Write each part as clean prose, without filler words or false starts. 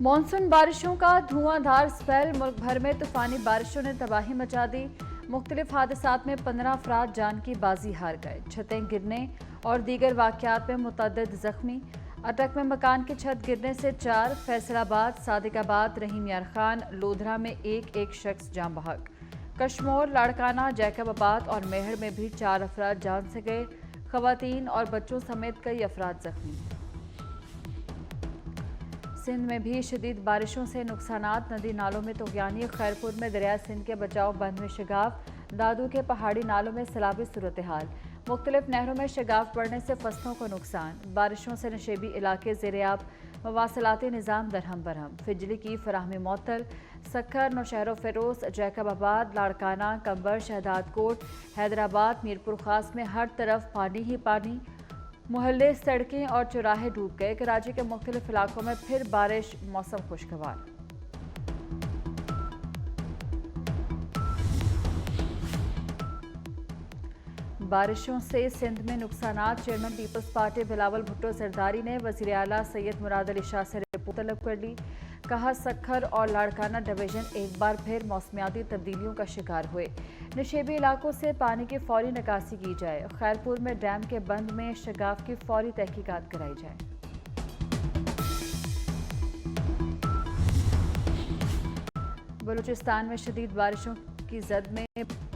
Monsoon बारिशों का धुआंधार spell. मुल्क भर में तूफानी बारिशों ने तबाही मचा दी। मुख्तलिफ हादसात में 15 अफराद जान की बाजी हार गए। छतें गिरने और दीगर वाक़यात में मुतअद्दिद जख्मी। अटक में मकान की छत गिरने से 4, फैसलाबाद, सादिकाबाद, रहीम यार खान, लोधरा में एक शख्स जान बहक। कशमोर, लाड़काना, जैकबाबाद और मेहर में भी 4 अफराद जान से गए। खवातीन और बच्चों समेत कई अफराद जख्मी। सिंध में भी शदीद बारिशों से नुकसानात। नदी नालों में तुग़यानी। खैरपुर में दरिया सिंध के बचाव बंद में शिगाफ। दादू के पहाड़ी नालों में सैलाबी सूरत हाल। मुख्तलिफ नहरों में शिगाफ बढ़ने से फसलों को नुकसान। बारिशों से नशेबी इलाके ज़ेर-ए-आब। मवासलाती निज़ाम दरहम बरहम। बिजली की फराहमी मुअत्तल। सक्खर, नौशहर फ़िरोज़, जैकबाबाद, लाड़काना, कंबर, शहदादकोट, हैदराबाद, मीरपुर खास में हर तरफ पानी ही पानी। मोहल्ले, सड़कें और चौराहे डूब गए। कराची के मुख्तलिफ इलाकों में फिर बारिश। मौसम खुशगवार। बारिशों से सिंध में नुकसानात। चेयरमैन पीपल्स पार्टी बिलावल भुट्टो जरदारी ने वज़ीर आला सैयद मुराद अली शाह से रिपोर्ट तलब कर ली। कहा, सक्खर और लाड़काना डिवीजन एक बार फिर मौसमियाती तब्दीलियों का शिकार हुए। नशेबी इलाकों से पानी की फौरी निकासी की जाए। खैरपुर में डैम के बंद में शिगाफ की फौरी तहकीकात कराई जाए। बलूचिस्तान में शदीद बारिशों की जद में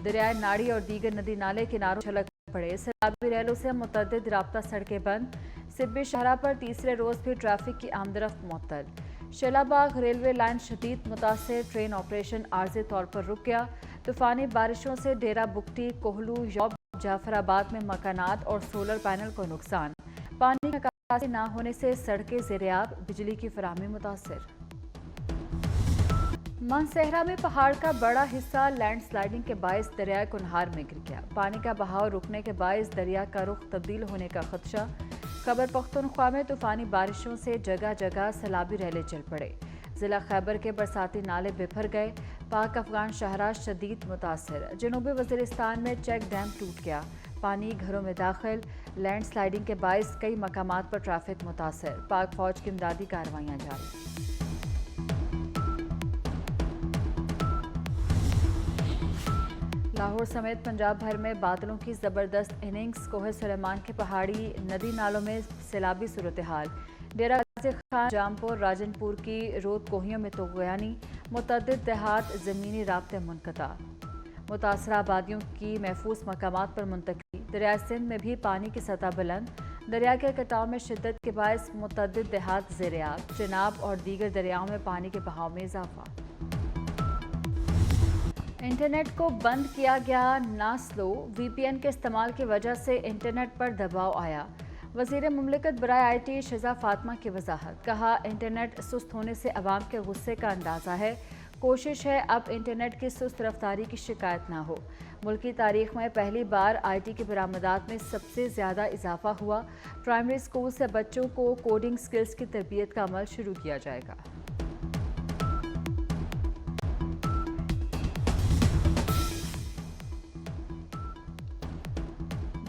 दरियाए नाड़ी और दीगर नदी नाले किनारों छलक पड़े। सैलाबी रैलों से मुतअद्दिद राब्ता सड़कें बंद। सिब्बी शाहरा पर तीसरे रोज भी ट्रैफिक की आमदरफ्त मुअत्तल। शेलाबाग रेलवे लाइन शदीद मुतासिर। ट्रेन ऑपरेशन आर्जी तौर पर रुक गया। तूफानी बारिशों से डेरा बुगटी, कोहलू, यौब, जाफराबाद में मकानात और सोलर पैनल को नुकसान। पानी का निकासी न होने से सड़कें ज़ेर-ए-आब। बिजली की फराहमी मुतासिर। मानसहरा में पहाड़ का बड़ा हिस्सा लैंडस्लाइडिंग के बायस दरिया कुनहार में गिर गया। पानी का बहाव रुकने के बायस दरिया का रुख तब्दील होने का खदशा। खैबर पख्तूनख्वा में तूफानी बारिशों से जगह जगह सैलाबी रैले चल पड़े। जिला खैबर के बरसाती नाले बिफर गए। पाक अफगान शहरा शदीद मुतासिर। जनूबी वज़ीरिस्तान में चेक डैम टूट गया। पानी घरों में दाखिल। लैंडस्लाइडिंग के बायस कई मकामात पर ट्रैफिक मुतासिर। पाक फौज की इमदादी कार्रवाइयाँ जारी। लाहौर समेत पंजाब भर में बादलों की जबरदस्त इनिंग्स। कोहे सुलेमान के पहाड़ी नदी नालों में सैलाबी सूरत हाल। डेरा गाजी खान, जामपुर, राजनपुर की रोद कोहियों में तुग़यानी। मुतअद्दिद देहात ज़मीनी राब्ते मुनक़ता। मुतासरा आबादियों की महफूज मकामात पर मुंतकिली। दरिया सिंध में भी पानी की सतह बुलंद। दरिया के कटाव में शिद्दत के बायस मुतअद्दिद देहात ज़ेर-ए-आब। चिनाब और दीगर दरियाओं में पानी के बहाव में इजाफा। इंटरनेट को बंद किया गया ना स्लो। VPN के इस्तेमाल की वजह से इंटरनेट पर दबाव आया। वज़ीर मुमलिकत बराए IT शिजा फातिमा की वजाहत। कहा, इंटरनेट सुस्त होने से अवाम के गुस्से का अंदाज़ा है। कोशिश है अब इंटरनेट की सुस्त रफ्तारी की शिकायत ना हो। मुल्क की तारीख में पहली बार IT की बरामदात में सबसे ज़्यादा इजाफा हुआ। प्राइमरी स्कूल से बच्चों को कोडिंग स्किल्स की तरबियत का अमल शुरू किया जाएगा।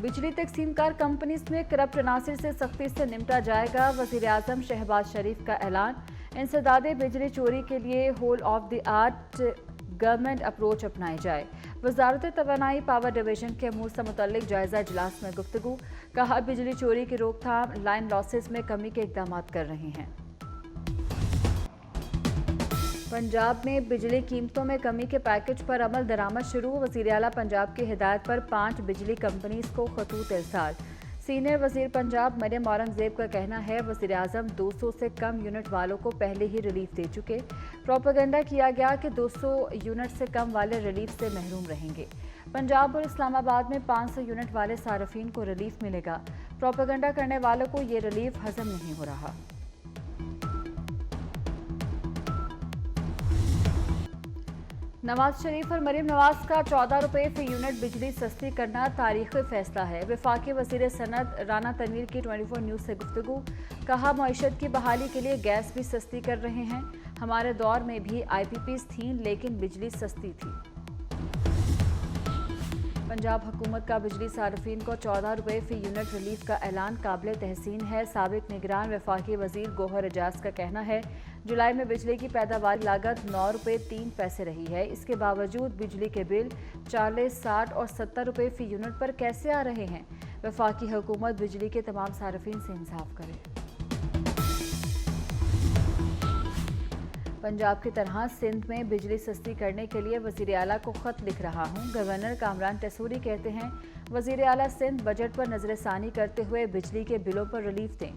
बिजली तकसीमकार कंपनीज में करप्ट अनासिर से सख्ती से निपटा जाएगा। वज़ीर आज़म शहबाज शरीफ का ऐलान। इंसदादे बिजली चोरी के लिए whole of the art government approach अपनाई जाए। वजारत तवानाई पावर डिवीजन के अमूर से मुतल्लिक जायजा इजलास में गुफ्तगू। कहा, बिजली चोरी की रोकथाम, लाइन लॉसेस में कमी के इकदाम कर रहे हैं। पंजाब में बिजली कीमतों में कमी के पैकेज पर अमल दरामद शुरू। वज़ीर आला पंजाब की हिदायत पर 5 बिजली कंपनीज को खतूत इरसाल। सीनियर वज़ीर पंजाब मरियम औरंगज़ेब का कहना है, वज़ीर आज़म 200 से कम यूनिट वालों को पहले ही रिलीफ दे चुके। प्रोपेगेंडा किया गया कि 200 यूनिट से कम वाले रिलीफ से महरूम रहेंगे। पंजाब और इस्लामाबाद में 500 यूनिट वाले सार्फिन को रिलीफ मिलेगा। प्रोपेगेंडा करने वालों को ये रिलीफ हजम नहीं हो रहा। नवाज शरीफ और मरीम नवाज का 14 रुपये फी यूनिट बिजली सस्ती करना तारीखी फैसला है। वफाकी वज़ीर सनत राना तनवीर की 24 न्यूज़ से गुफ्तगू। कहा, मईशत की बहाली के लिए गैस भी सस्ती कर रहे हैं। हमारे दौर में भी IPPs थीं लेकिन बिजली सस्ती थी। पंजाब हुकूमत का बिजली सार्फिन को 14 रुपये फी यूनिट रिलीफ का ऐलान काबिल तहसीन है। साबिक निगरान वफाकी वजीर गौहर एजाज का कहना है, जुलाई में बिजली की पैदावार लागत 9 रुपये 3 पैसे रही है। इसके बावजूद बिजली के बिल 40, 60 और 70 रुपये फी यूनिट पर कैसे आ रहे हैं। वफाकी हुकूमत बिजली के तमाम सार्फिन से इंसाफ करे। पंजाब की तरह सिंध में बिजली सस्ती करने के लिए वज़ीर आला को ख़त लिख रहा हूँ। गवर्नर कामरान टसूरी कहते हैं, वज़ीर आला सिंध बजट पर नज़रसानी करते हुए बिजली के बिलों पर रिलीफ दें।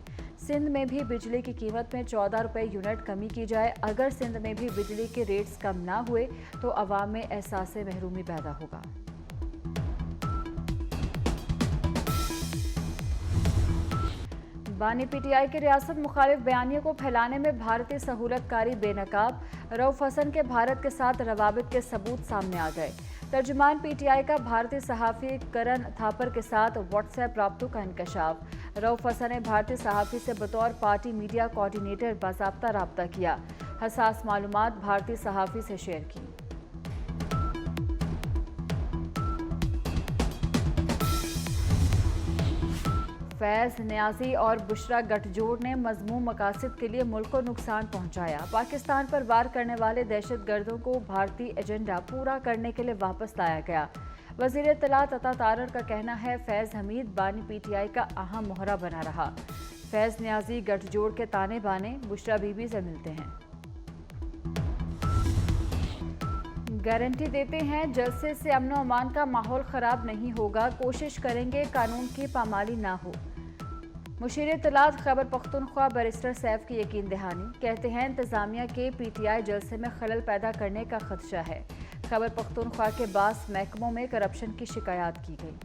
सिंध में भी बिजली की कीमत में 14 रुपये यूनिट कमी की जाए। अगर सिंध में भी बिजली के रेट्स कम ना हुए तो अवाम में एहसास महरूमी पैदा होगा। बानी पीटीआई के रियासत मुखालिफ बयानियों को फैलाने में भारतीय सहूलतकारी बेनकाब। रऊफ हसन के भारत के साथ रवाबित के सबूत सामने आ गए। तर्जुमान पीटीआई का भारतीय सहाफ़ी करण थापर के साथ व्हाट्सएप राब्तों का इंकशाफ। रऊफ हसन ने भारतीय सहाफ़ी से बतौर पार्टी मीडिया कोऑर्डिनेटर बाज़ाब्ता राब्ता किया। हसास मालूमात भारतीय सहाफ़ी से शेयर की। फैज़ न्याजी और बुशरा गठजोड़ ने मज़मूम मकासद के लिए मुल्क को नुकसान पहुंचाया। पाकिस्तान पर वार करने वाले दहशतगर्दों को भारतीय एजेंडा पूरा करने के लिए वापस लाया गया। वज़ीर इत्तलात अता तारर का कहना है, फैज़ हमीद बानी पीटीआई का अहम मोहरा बना रहा। फैज़ न्याजी गठजोड़ के ताने बाने बुशरा बीबी से मिलते हैं। गारंटी देते हैं, जलसे से अमन और अमान का माहौल ख़राब नहीं होगा। कोशिश करेंगे कानून की पामाली ना हो। मुशीर इत्तलात खैबर पख्तूनख्वा बैरिस्टर सैफ की यकीन दहानी कहते हैं, इंतजामिया के पीटीआई जलसे में खलल पैदा करने का खदशा है। खैबर पख्तूनख्वा के बास महकमों में करप्शन की शिकायत की गई।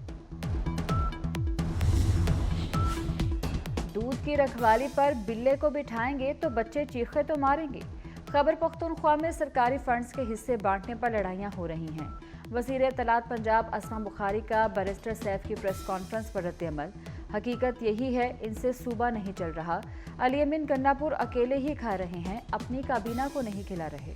दूध की रखवाली पर बिल्ले को बिठाएंगे तो बच्चे चीखे तो मारेंगे। खैबर पख्तूनख्वा में सरकारी फंड्स के हिस्से बांटने पर लड़ाइयां हो रही हैं। वज़ीर इत्तलात पंजाब असमा बुखारी का बैरिस्टर सैफ की प्रेस कॉन्फ्रेंस पर रद्द-ए-अमल। हकीकत यही है, इनसे सूबा नहीं चल रहा। अली अमीन गन्नापुर अकेले ही खा रहे हैं, अपनी काबीना को नहीं खिला रहे।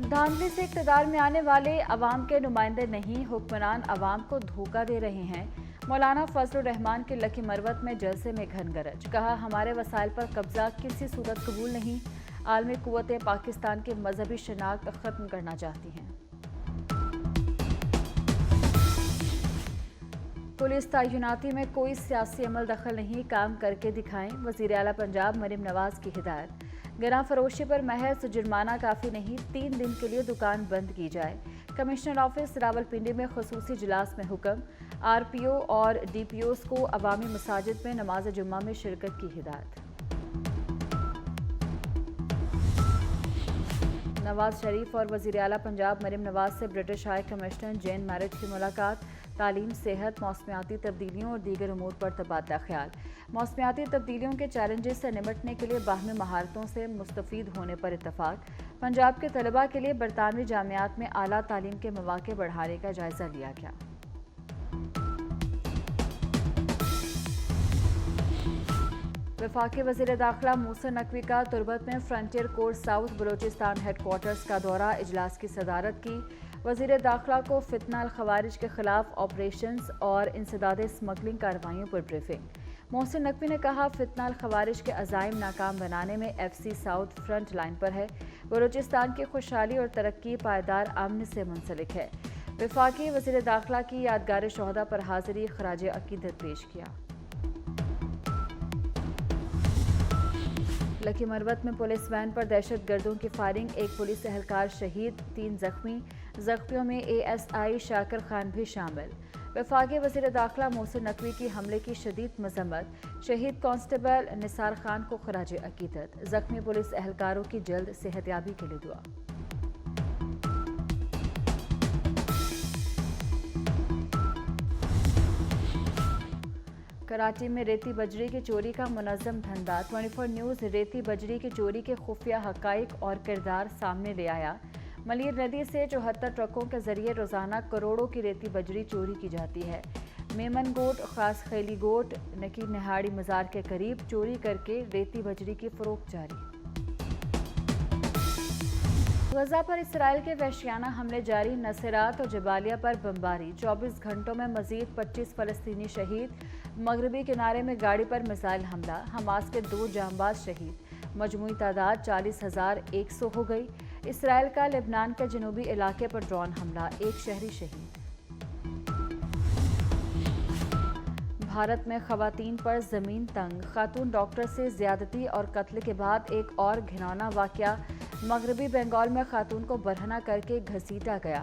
धांधली से इक़्तिदार में आने वाले अवाम के नुमाइंदे नहीं, हुक्मरान अवाम को धोखा दे रहे हैं। मौलाना फजलुर रहमान के लकी मरवत में जलसे में घन गरज। कहा, हमारे वसाइल पर कब्जा किसी सूरत कबूल नहीं। आलमी कुव्वतें पाकिस्तान की मजहबी शनाख्त ख़त्म करना चाहती हैं। पुलिस तैनाती में कोई सियासी अमल दखल नहीं, काम करके दिखाएं। वज़ीर आला पंजाब मरीम नवाज की हिदायत। गिरा फरोशी पर महज जुर्माना काफ़ी नहीं, 3 दिन के लिए दुकान बंद की जाए। कमिश्नर ऑफिस रावलपिंडी में खुसूसी इजलास में हुक्म। आरपीओ और डीपीओस को अवामी मसाजिद में नमाज जुम्मा में शिरकत की हिदायत। नवाज शरीफ और वज़ीर आला पंजाब मरीम नवाज से ब्रिटिश हाई कमिश्नर जेन मैरिट की मुलाकात। तालीम, सेहत, मौसमियाती तब्दीलियों और दीगर उमूर पर तबादला ख्याल। मौसमियाती तब्दीलियों के चैलेंजेस से निपटने के लिए बाहमी महारतों से मुस्तफ़ीद होने पर इत्तफाक। पंजाब के तलबा के लिए बरतानवी जामियात में आला तालीम के मौक़े बढ़ाने का जायज़ा लिया गया। वफाकी वज़ीर दाखिला मूसा नकवी का तुरबत में frontier court south Balochistan headquarters का दौरा, इजलास की सदारत की। वज़ीर दाखिला को फितना अल खवारिज के खिलाफ ऑपरेशंस और इंसदाद स्मगलिंग कार्रवाइयों पर ब्रीफिंग। मोहसिन नकवी ने कहा, फितना अल खवारिज के अज़ाइम नाकाम बनाने में FC साउथ फ्रंट लाइन पर है। बलोचिस्तान की खुशहाली और तरक्की पायदार अमन से मुंसलिक है। वफाकी वज़ीर दाखिला की यादगार शोहदा पर हाज़िरी, खराज अकीदत पेश किया। लकी मरवत में पुलिस वैन पर दहशत गर्दों की फायरिंग, एक पुलिस एहलकार शहीद, 3 जख्मी। जख्मियों में ASI शाकिर खान भी शामिल। वफाकी वज़ीर दाखिला मोहसिन नकवी की हमले की शदीद मजम्मत। शहीद कांस्टेबल निसार खान को खराज अकीदत। जख्मी पुलिस एहलकारों की जल्द सेहतयाबी के लिए दुआ। कराची में रेती बजरी की चोरी का मुनज़्ज़म धंधा। 24 न्यूज़ रेती बजरी की चोरी के खुफिया हक़ाइक़ और किरदार सामने ले आया। मलीर नदी से 74 ट्रकों के जरिए रोज़ाना करोड़ों की रेती बजरी चोरी की जाती है। मेमन गोट, खास खैली गोट, नकी निहाड़ी मज़ार के करीब चोरी करके रेती बजरी की फ़रोख्त जारी। गजा पर इसराइल के वहशियाना हमले जारी, नसेरात और जबालिया पर बमबारी। 24 घंटों में मजीद 25 फलस्तीनी शहीद। मगरबी किनारे में गाड़ी पर मिसाइल हमला, हमास के 2 जांबाज शहीद। मजमूई तादाद 40,100 हो गई। इसराइल का लेबनान के जनूबी इलाके पर ड्रोन हमला, 1 शहरी शहीद। भारत में खवातीन पर जमीन तंग, खातून डॉक्टर से ज्यादती और कत्ल के बाद एक और घिनौना वाकया। मगरबी बंगाल में खातून को बरहना करके घसीटा गया।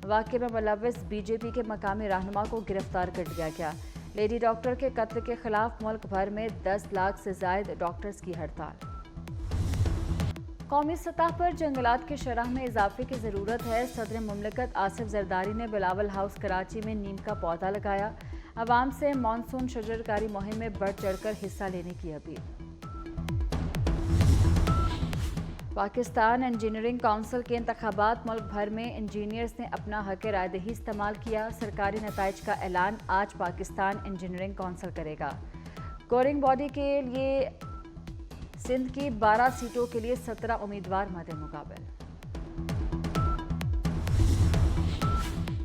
वाकये में मुलव्विस बीजेपी के मकामी रहनुमा को गिरफ्तार कर लिया गया। लेडी डॉक्टर के कत्ल के खिलाफ मुल्क भर में 10 लाख से ज्यादा डॉक्टर्स की हड़ताल। कौमी सतह पर जंगलात की शरह में इजाफे की ज़रूरत है। सदर मुमलिकत आसिफ जरदारी ने बिलावल हाउस कराची में नीम का पौधा लगाया। अवाम से मानसून शजरकारी मुहिम में बढ़ चढ़कर हिस्सा लेने की अपील। पाकिस्तान इंजीनियरिंग काउंसिल के इंतखाबात, मुल्क भर में इंजीनियर्स ने अपना हक रायदही इस्तेमाल किया। सरकारी नताइज का ऐलान आज पाकिस्तान इंजीनियरिंग काउंसिल करेगा। स्कोरिंग बॉडी के लिए सिंध की 12 सीटों के लिए 17 उम्मीदवार मद्दे मुकाबले।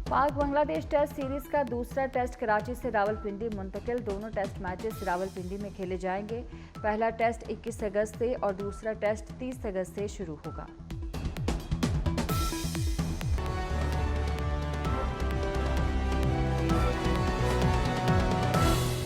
पाक बांग्लादेश टेस्ट सीरीज का दूसरा टेस्ट कराची से रावलपिंडी मुंतकिल। दोनों टेस्ट मैचेस रावलपिंडी में खेले जाएंगे। पहला टेस्ट 21 अगस्त से और दूसरा टेस्ट 30 अगस्त से शुरू होगा।